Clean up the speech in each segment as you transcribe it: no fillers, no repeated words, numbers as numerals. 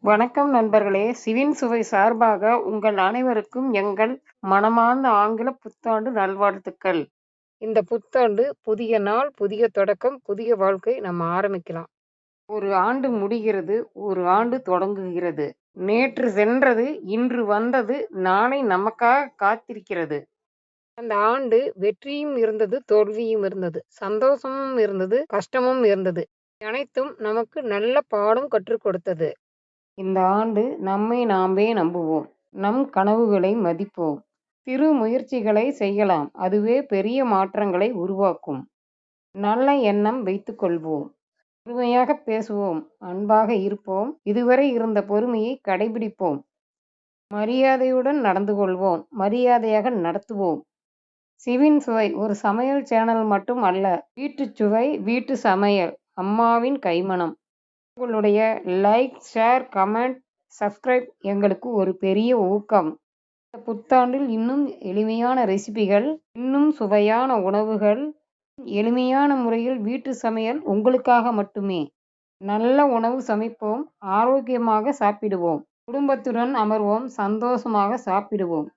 வணக்கம் நண்பர்களே! சிவின் சுவை சார்பாக உங்கள் அனைவருக்கும் எங்கள் மனமார்ந்த ஆங்கில புத்தாண்டு நல்வாழ்த்துக்கள். இந்த புத்தாண்டு புதிய நாள், புதிய தொடக்கம், புதிய வாழ்க்கை நம்ம ஆரம்பிக்கலாம். ஒரு ஆண்டு முடிகிறது, ஒரு ஆண்டு தொடங்குகிறது. நேற்று சென்றது, இன்று வந்தது, நாளை நமக்காக காத்திருக்கிறது. அந்த ஆண்டு வெற்றியும் இருந்தது, தோல்வியும் இருந்தது. சந்தோஷமும் இருந்தது, கஷ்டமும் இருந்தது. அனைத்தும் நமக்கு நல்ல பாடம் கற்றுக் கொடுத்தது. இந்த ஆண்டு நம்மை நாமே நம்புவோம். நம் கனவுகளை மதிப்போம். சிறு முயற்சிகளை செய்யலாம். அதுவே பெரிய மாற்றங்களை உருவாக்கும். நல்ல எண்ணம் வைத்துக் கொள்வோம். பொறுமையாக பேசுவோம். அன்பாக இருப்போம். இதுவரை இருந்த பொறுமையை கடைபிடிப்போம். மரியாதையுடன் நடந்து கொள்வோம். மரியாதையாக நடத்துவோம். சிவின் சுவை ஒரு சமையல் சேனல் மட்டும் அல்ல. வீட்டுச் சுவை, வீட்டு சமையல், அம்மாவின் கைமணம். உங்களுடைய லைக், ஷேர், கமெண்ட், சப்ஸ்கிரைப் எங்களுக்கு ஒரு பெரிய ஊக்கம். இந்த புத்தாண்டில் இன்னும் எளிமையான ரெசிபிகள், இன்னும் சுவையான உணவுகள், எளிமையான முறையில் வீட்டு சமையல் உங்களுக்காக மட்டுமே. நல்ல உணவு சமைப்போம், ஆரோக்கியமாக சாப்பிடுவோம், குடும்பத்துடன் அமர்வோம், சந்தோஷமாக சாப்பிடுவோம்.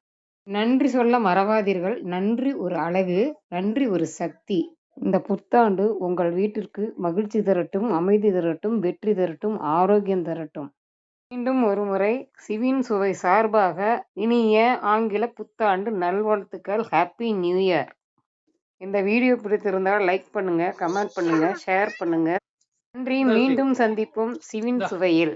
நன்றி சொல்ல மறவாதீர்கள். நன்றி ஒரு அழகு, நன்றி ஒரு சக்தி. இந்த புத்தாண்டு உங்கள் வீட்டிற்கு மகிழ்ச்சி தரட்டும், அமைதி தரட்டும், வெற்றி தரட்டும், ஆரோக்கியம் தரட்டும். மீண்டும் ஒருமுறை சிவின் சுவை சார்பாக இனிய ஆங்கில புத்தாண்டு நல்வாழ்த்துக்கள். Happy new year. இந்த வீடியோ பிடித்திருந்தால் லைக் பண்ணுங்க, கமெண்ட் பண்ணுங்க, ஷேர் பண்ணுங்க. நன்றி. மீண்டும் சந்திப்போம் சிவின் சுவையில்.